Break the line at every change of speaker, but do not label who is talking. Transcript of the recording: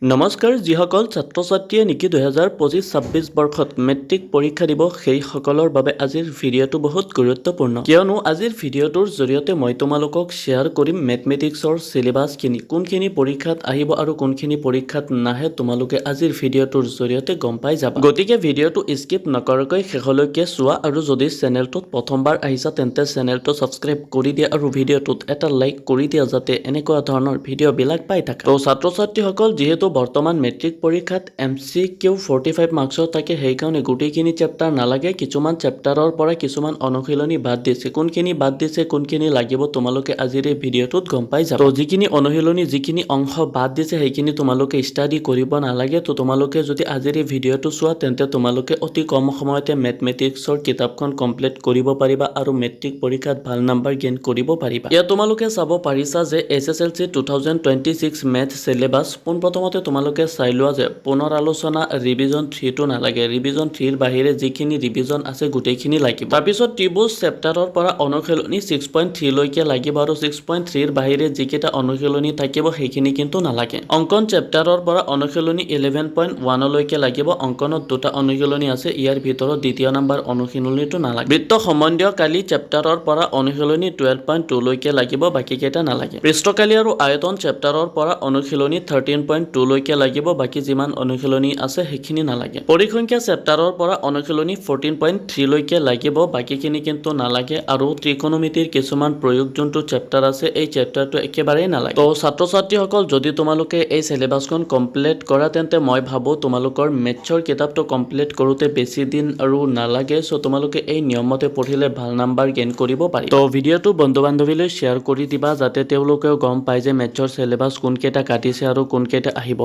নমস্কাৰ যিসকল ছাত্ৰ ছাত্ৰীয়ে নেকি 2025-26 বৰ্ষত মেট্ৰিক পৰীক্ষা দিব সেই সকলৰ বাবে আজিৰ ভিডিঅ'টো বহুত গুৰুত্বপূৰ্ণ কিয়নো আজিৰ ভিডিঅ'টোৰ জৰিয়তে মই তোমালোকক শ্বেয়াৰ কৰিম মেথমেটিক্সৰ সিলেবাছখিনি কোনখিনি পৰীক্ষাত আহিব আৰু কোনখিনি পৰীক্ষাত নাহে তোমালোকে আজিৰ ভিডিঅ'টোৰ জৰিয়তে গম পাই যাবা গতিকে ভিডিঅ'টো স্কিপ নকৰাকৈ শেষলৈকে চোৱা আৰু যদি চেনেলটোত প্ৰথমবাৰ আহিছা তেন্তে চেনেলটো সাবস্ক্ৰাইব কৰি দিয়া আৰু ভিডিঅ'টোত এটা লাইক কৰি দিয়া যাতে এনেকুৱা ধৰণৰ ভিডিঅ'বিলাক পাই থাকা তো ছাত্ৰ ছাত্ৰীসকল যিহেতু বৰ্তমান মেট্ৰিক পৰীক্ষাত MCQ 45 মাৰ্কছৰ থাকে সেইকাৰণে গোটেইখিনি চেপ্টাৰ নালাগে কিছুমান চেপ্টাৰৰ পৰা কিছুমান অনুশীলনী বাদ দিছে কোনখিনি বাদ দিছে কোনখিনি লাগিব তোমালোকে আজিৰ এই ভিডিঅ'টোত গম পাই যাবা তো যিখিনি অনুশীলনী যিখিনি অংশ বাদ দিছে সেইখিনি তোমালোকে ষ্টাডি কৰিব নালাগে তো তোমালোকে যদি আজিৰ এই ভিডিঅ'টো চোৱা তেন্তে তোমালোকে অতি কম সময়তে মেথমেটিক্সৰ কিতাপখন কমপ্লিট কৰিব পাৰিবা আৰু মেট্ৰিক পৰীক্ষাত ভাল নম্বৰ গেইন কৰিব পাৰিবা ইয়াত তোমালোকে চাব পাৰিছা যে SSLC 2026 মেথ সিলেবাছ পোনপ্ৰথমতে তোমালোকে চাই লোৱা যে পুনৰ আলোচনা ৰিভিজন 3 টো নালাগে ৰিভিজন 3 ৰ বাহিৰে যিখিনি ৰিভিজন আছে গোটেইখিনি লাগিব তাৰপিছত ত্ৰিভুজ চেপ্টাৰৰ পৰা অনুশীলনী 6.3 লৈকে লাগিব আৰু 6.3 ৰ বাহিৰে যিকেইটা অনুশীলনী থাকিব সেইখিনি কিন্তু নালাগে অংকন চেপ্টাৰৰ পৰা অনুশীলনী 11.1 লৈকে লাগিব অংকনত দুটা অনুশীলনী আছে ইয়াৰ ভিতৰত দ্বিতীয় নম্বৰ অনুশীলনীটো নালাগে বৃত্ত সম্বন্ধীয় কালি চেপ্টাৰৰ পৰা অনুশীলনী 12.2 লৈকে লাগিব বাকি কেইটা নালাগে পৃষ্ঠকালি আৰু আয়তন চেপ্টাৰৰ পৰা অনুশীলনী 13.2 লৈকে লাগিব বাকি যিমান অনুশীলনী আছে সেইখিনি নালাগে পৰিসংখ্যা চেপ্টাৰৰ পৰা অনুশীলনী 14.3 লৈকে লাগিব বাকিখিনি কিন্তু নালাগে আৰু ত্ৰিকোণমিতিৰ কিছুমান প্ৰয়োগ যোনটো চেপ্টাৰ আছে এই চেপ্টাৰটো একেবাৰেই নালাগে তো ছাত্ৰ ছাত্ৰীসকল যদি তোমালোকে এই সিলেবাছখন কমপ্লিট কৰা তেন্তে মই ভাবো তোমালোকৰ মেথছৰ কিতাপটো কমপ্লিট কৰোতে বেছি দিন আৰু নালাগে সো তোমালোকে এই নিয়মতে পঢ়িলে ভাল নম্বৰ গেইন কৰিব পাৰি তো ভিডিঅ'টো বন্ধু বান্ধৱীলৈ শ্বেয়াৰ কৰি দিবা যাতে তেওঁলোকেও গম পায় যে মেথছৰ সিলেবাছ কোনকেইটা কাটিছে আৰু কোনকেইটা আহিব